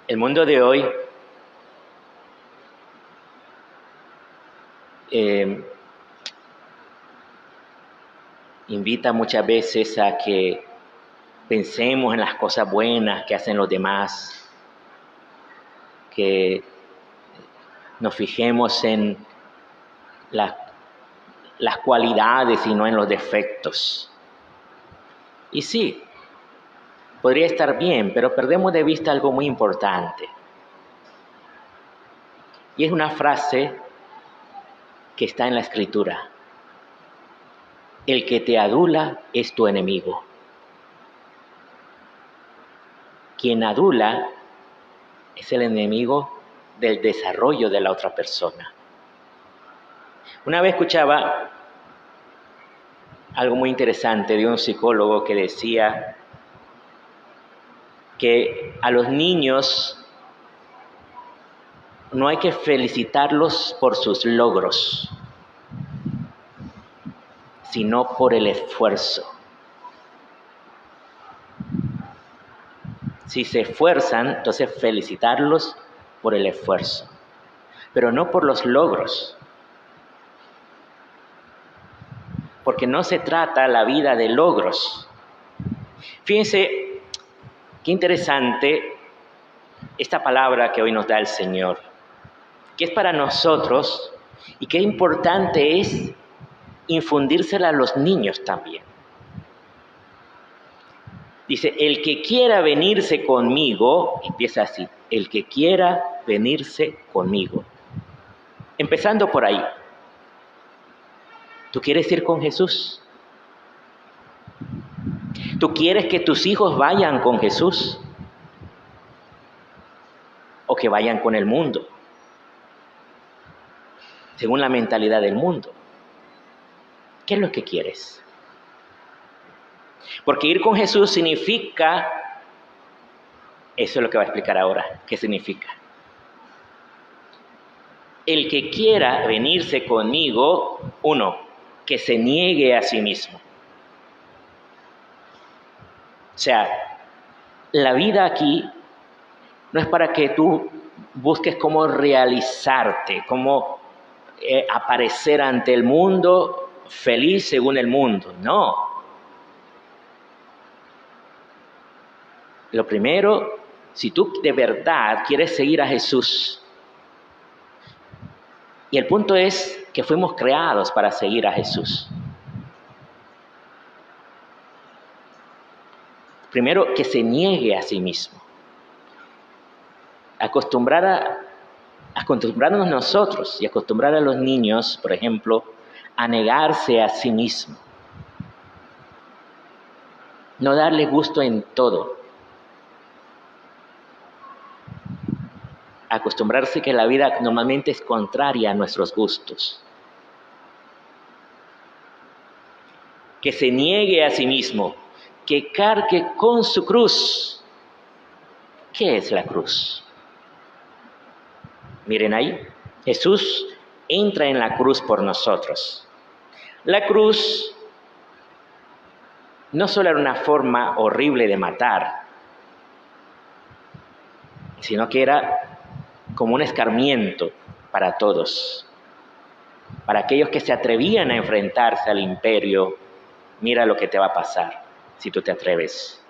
El mundo de hoy invita muchas veces a que pensemos en las cosas buenas que hacen los demás, que nos fijemos en las cualidades y no en los defectos. Y sí, podría estar bien, pero perdemos de vista algo muy importante. Y es una frase que está en la Escritura. El que te adula es tu enemigo. Quien adula es el enemigo del desarrollo de la otra persona. Una vez escuchaba algo muy interesante de un psicólogo que decía que a los niños no hay que felicitarlos por sus logros, sino por el esfuerzo. Si se esfuerzan, entonces felicitarlos por el esfuerzo, pero no por los logros. Porque no se trata la vida de logros. Fíjense qué interesante esta palabra que hoy nos da el Señor, que es para nosotros y qué importante es infundírsela a los niños también. Dice, el que quiera venirse conmigo, empieza así, el que quiera venirse conmigo. Empezando por ahí. ¿Tú quieres ir con Jesús? ¿Tú quieres que tus hijos vayan con Jesús? ¿O que vayan con el mundo? Según la mentalidad del mundo. ¿Qué es lo que quieres? Porque ir con Jesús significa, eso es lo que va a explicar ahora, ¿qué significa? El que quiera venirse conmigo, uno, que se niegue a sí mismo. O sea, la vida aquí no es para que tú busques cómo realizarte, cómo aparecer ante el mundo feliz según el mundo, no. Lo primero, si tú de verdad quieres seguir a Jesús, y el punto es que fuimos creados para seguir a Jesús. Primero, que se niegue a sí mismo. Acostumbrarnos nosotros y acostumbrar a los niños, por ejemplo, a negarse a sí mismo. No darle gusto en todo. Acostumbrarse que la vida normalmente es contraria a nuestros gustos. Que se niegue a sí mismo, que cargue con su cruz. ¿Qué es la cruz? Miren ahí, Jesús entra en la cruz por nosotros. La cruz no solo era una forma horrible de matar, sino que era como un escarmiento para todos. Para aquellos que se atrevían a enfrentarse al imperio, mira lo que te va a pasar si tú te atreves.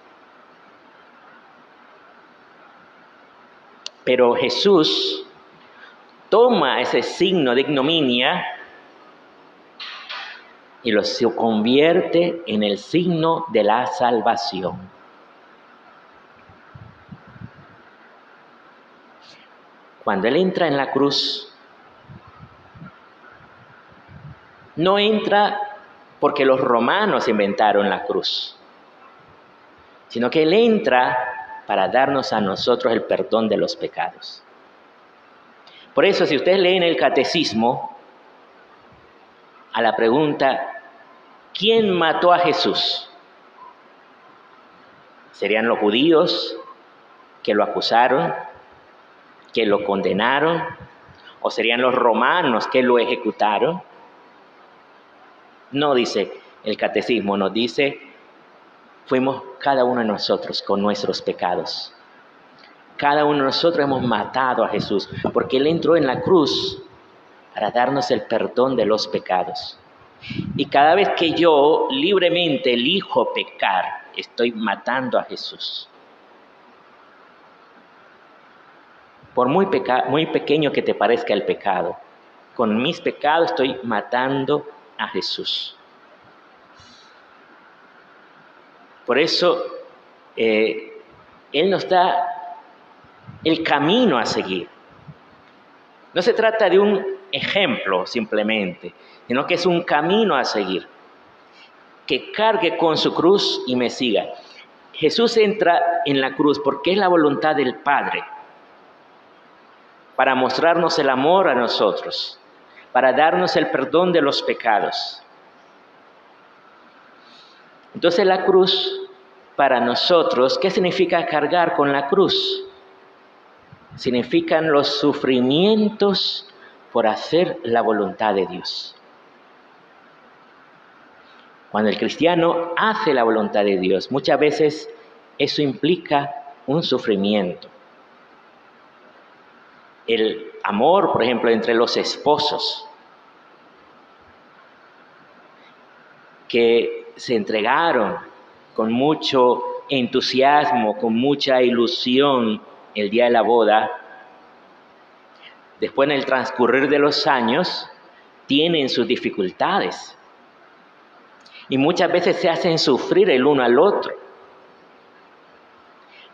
Pero Jesús toma ese signo de ignominia y lo convierte en el signo de la salvación. Cuando Él entra en la cruz, no entra porque los romanos inventaron la cruz, sino que Él entra para darnos a nosotros el perdón de los pecados. Por eso, si ustedes leen el catecismo, a la pregunta, ¿quién mató a Jesús? ¿Serían los judíos que lo acusaron, que lo condenaron? ¿O serían los romanos que lo ejecutaron? No dice el catecismo, nos dice, fuimos cada uno de nosotros con nuestros pecados. Cada uno de nosotros hemos matado a Jesús, porque Él entró en la cruz para darnos el perdón de los pecados. Y cada vez que yo libremente elijo pecar, estoy matando a Jesús. Por muy pequeño que te parezca el pecado, con mis pecados estoy matando a Jesús. Por eso, Él nos da el camino a seguir. No se trata de un ejemplo simplemente, sino que es un camino a seguir. Que cargue con su cruz y me siga. Jesús entra en la cruz porque es la voluntad del Padre, para mostrarnos el amor a nosotros, para darnos el perdón de los pecados. Entonces la cruz para nosotros, ¿qué significa cargar con la cruz? Significan los sufrimientos por hacer la voluntad de Dios. Cuando el cristiano hace la voluntad de Dios, muchas veces eso implica un sufrimiento. El amor, por ejemplo, entre los esposos, que se entregaron con mucho entusiasmo, con mucha ilusión el día de la boda, después en el transcurrir de los años tienen sus dificultades y muchas veces se hacen sufrir el uno al otro.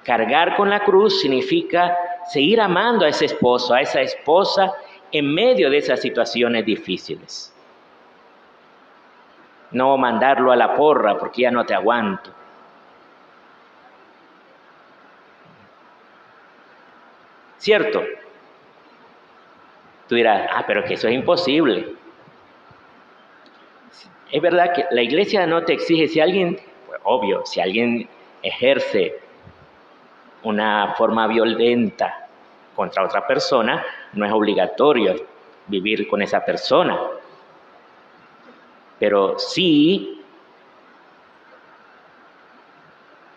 Cargar con la cruz significa seguir amando a ese esposo, a esa esposa en medio de esas situaciones difíciles. No mandarlo a la porra porque ya no te aguanto. ¿Cierto? Tú dirás, pero que eso es imposible. Es verdad que la iglesia no te exige, si alguien, pues obvio, si alguien ejerce una forma violenta contra otra persona, no es obligatorio vivir con esa persona. Pero sí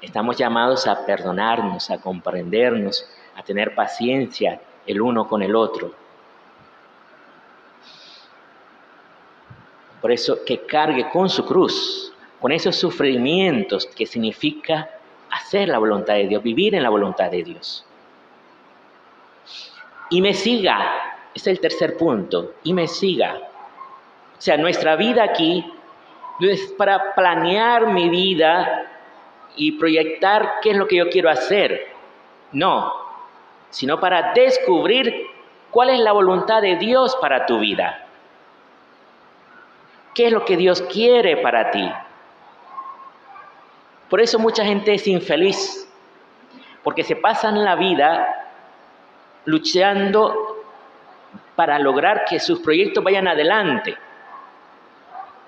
estamos llamados a perdonarnos, a comprendernos, a tener paciencia el uno con el otro. Por eso que cargue con su cruz, con esos sufrimientos que significa hacer la voluntad de Dios, vivir en la voluntad de Dios. Y me siga, ese es el tercer punto, y me siga. O sea, nuestra vida aquí no es para planear mi vida y proyectar qué es lo que yo quiero hacer. No, sino para descubrir cuál es la voluntad de Dios para tu vida. ¿Qué es lo que Dios quiere para ti? Por eso mucha gente es infeliz, porque se pasan la vida luchando para lograr que sus proyectos vayan adelante.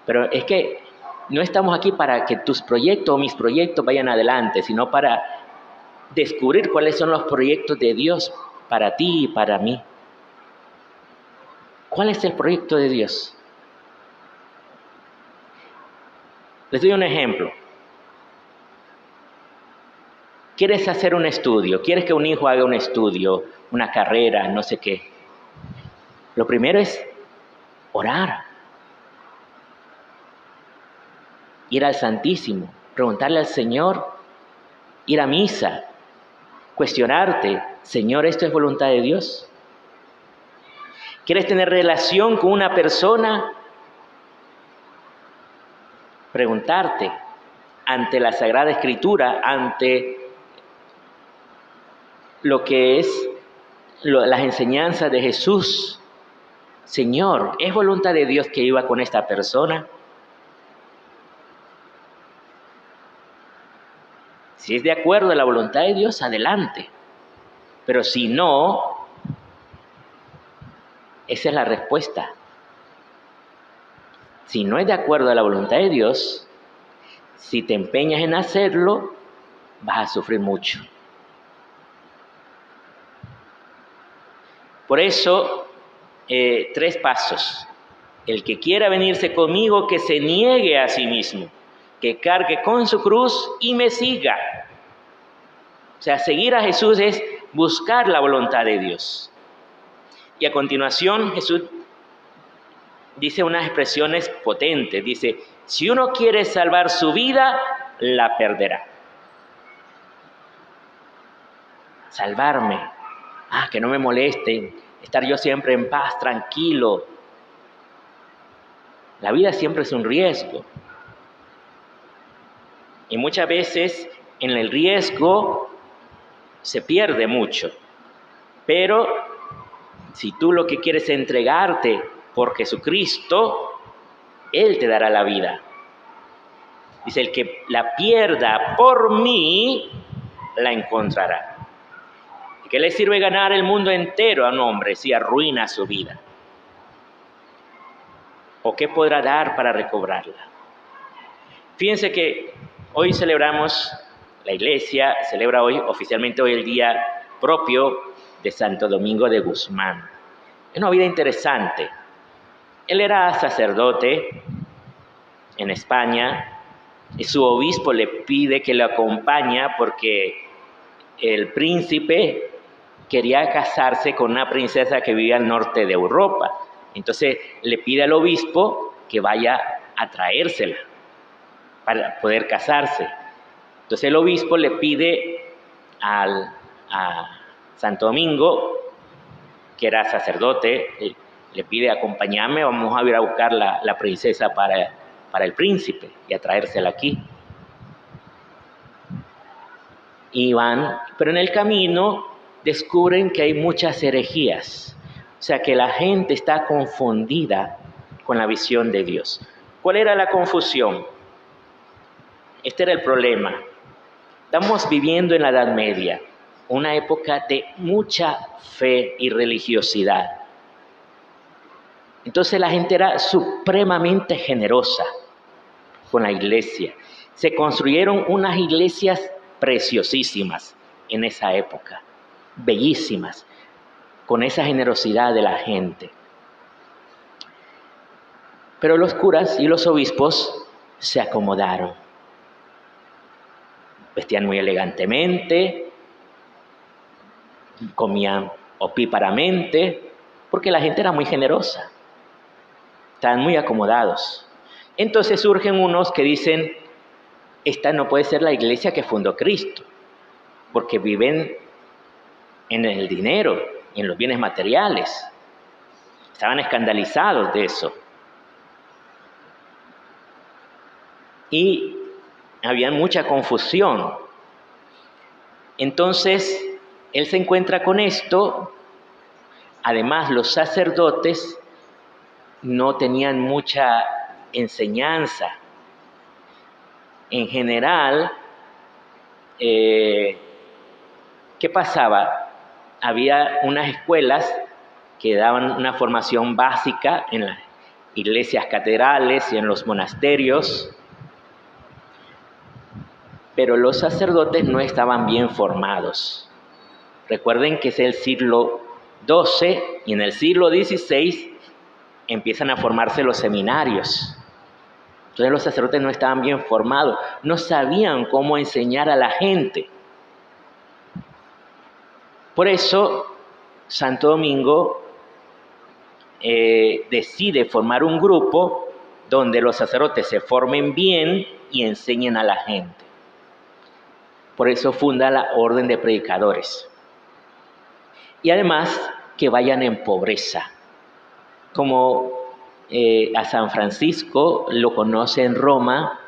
Pero es que no estamos aquí para que tus proyectos o mis proyectos vayan adelante, sino para descubrir cuáles son los proyectos de Dios para ti y para mí. ¿Cuál es el proyecto de Dios? Les doy un ejemplo. ¿Quieres hacer un estudio? ¿Quieres que un hijo haga un estudio, una carrera, no sé qué? Lo primero es orar. Ir al Santísimo, preguntarle al Señor, ir a misa, cuestionarte, Señor, ¿esto es voluntad de Dios? ¿Quieres tener relación con una persona? Preguntarte ante la Sagrada Escritura, ante lo que es las enseñanzas de Jesús. Señor, ¿es voluntad de Dios que iba con esta persona? Si es de acuerdo a la voluntad de Dios, adelante. Pero si no, esa es la respuesta. Si no es de acuerdo a la voluntad de Dios, si te empeñas en hacerlo, vas a sufrir mucho. Por eso, 3 pasos. El que quiera venirse conmigo, que se niegue a sí mismo, que cargue con su cruz y me siga. O sea, seguir a Jesús es buscar la voluntad de Dios. Y a continuación Jesús dice unas expresiones potentes. Dice, si uno quiere salvar su vida, la perderá. Salvarme. Que no me molesten. Estar yo siempre en paz, tranquilo. La vida siempre es un riesgo. Y muchas veces en el riesgo se pierde mucho. Pero si tú lo que quieres es entregarte por Jesucristo, Él te dará la vida. Dice, el que la pierda por mí, la encontrará. ¿Y qué le sirve ganar el mundo entero a un hombre si arruina su vida? ¿O qué podrá dar para recobrarla? Fíjense que hoy celebramos, la iglesia celebra hoy, oficialmente hoy el día propio de Santo Domingo de Guzmán. Es una vida interesante. Él era sacerdote en España y su obispo le pide que lo acompañe porque el príncipe quería casarse con una princesa que vivía al norte de Europa. Entonces le pide al obispo que vaya a traérsela para poder casarse. Entonces el obispo le pide a Santo Domingo, que era sacerdote, le pide acompañarme, vamos a ir a buscar la princesa para el príncipe y a traérsela aquí. Y van, pero en el camino descubren que hay muchas herejías, o sea que la gente está confundida con la visión de Dios. ¿Cuál era la confusión? Este era el problema. Estamos viviendo en la Edad Media, una época de mucha fe y religiosidad. Entonces la gente era supremamente generosa con la iglesia. Se construyeron unas iglesias preciosísimas en esa época, bellísimas, con esa generosidad de la gente. Pero los curas y los obispos se acomodaron. Vestían muy elegantemente, comían opíparamente, porque la gente era muy generosa. Estaban muy acomodados. Entonces surgen unos que dicen, esta no puede ser la iglesia que fundó Cristo, porque viven en el dinero, en los bienes materiales. Estaban escandalizados de eso. Y había mucha confusión. Entonces, él se encuentra con esto. Además, los sacerdotes no tenían mucha enseñanza. En general, ¿qué pasaba? Había unas escuelas que daban una formación básica en las iglesias catedrales y en los monasterios, pero los sacerdotes no estaban bien formados. Recuerden que es el siglo XII y en el siglo XVI empiezan a formarse los seminarios. Entonces los sacerdotes no estaban bien formados, no sabían cómo enseñar a la gente. Por eso Santo Domingo decide formar un grupo donde los sacerdotes se formen bien y enseñen a la gente. Por eso funda la Orden de Predicadores. Y además que vayan en pobreza. Como a San Francisco lo conoce en Roma,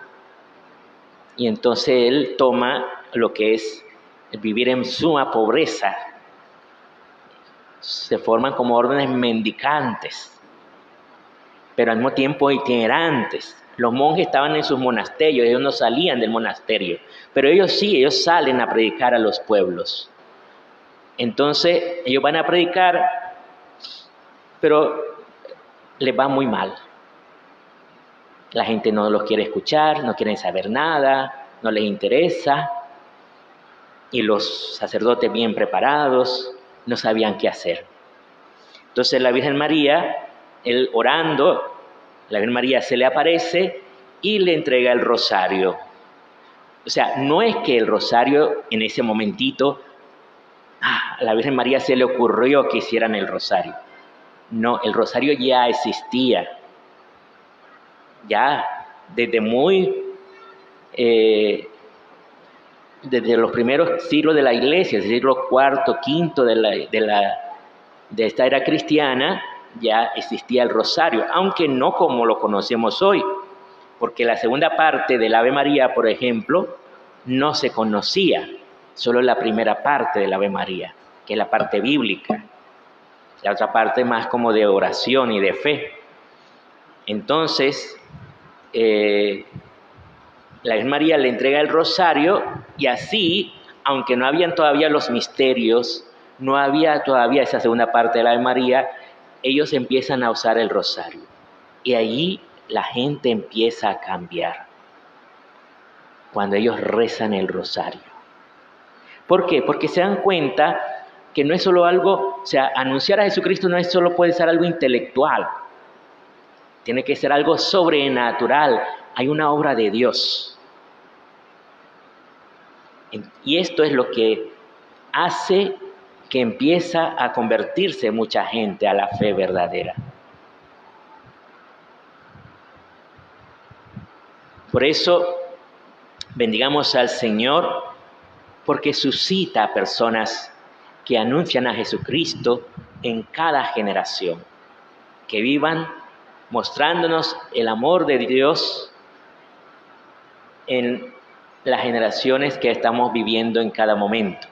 y entonces él toma lo que es vivir en suma pobreza. Se forman como órdenes mendicantes, pero al mismo tiempo itinerantes. Los monjes estaban en sus monasterios, ellos no salían del monasterio, pero ellos sí, ellos salen a predicar a los pueblos. Entonces ellos van a predicar, pero les va muy mal. La gente no los quiere escuchar, no quieren saber nada, no les interesa. Y los sacerdotes bien preparados no sabían qué hacer. Entonces la Virgen María, él orando, la Virgen María se le aparece y le entrega el rosario. O sea, no es que el rosario en ese momentito, la Virgen María se le ocurrió que hicieran el rosario. No, el rosario ya existía. Ya desde desde los primeros siglos de la Iglesia, el siglo IV, V de esta era cristiana, ya existía el rosario, aunque no como lo conocemos hoy, porque la segunda parte del Ave María, por ejemplo, no se conocía, solo la primera parte del Ave María, que es la parte bíblica, la otra parte más como de oración y de fe. Entonces, la Virgen María le entrega el rosario y así, aunque no habían todavía los misterios, no había todavía esa segunda parte de la Ave María, ellos empiezan a usar el rosario. Y allí la gente empieza a cambiar cuando ellos rezan el rosario. ¿Por qué? Porque se dan cuenta que no es solo algo, o sea, anunciar a Jesucristo no es solo puede ser algo intelectual, tiene que ser algo sobrenatural, hay una obra de Dios. Y esto es lo que hace que empieza a convertirse mucha gente a la fe verdadera. Por eso, bendigamos al Señor, porque suscita a personas que anuncian a Jesucristo en cada generación, que vivan mostrándonos el amor de Dios en las generaciones que estamos viviendo en cada momento.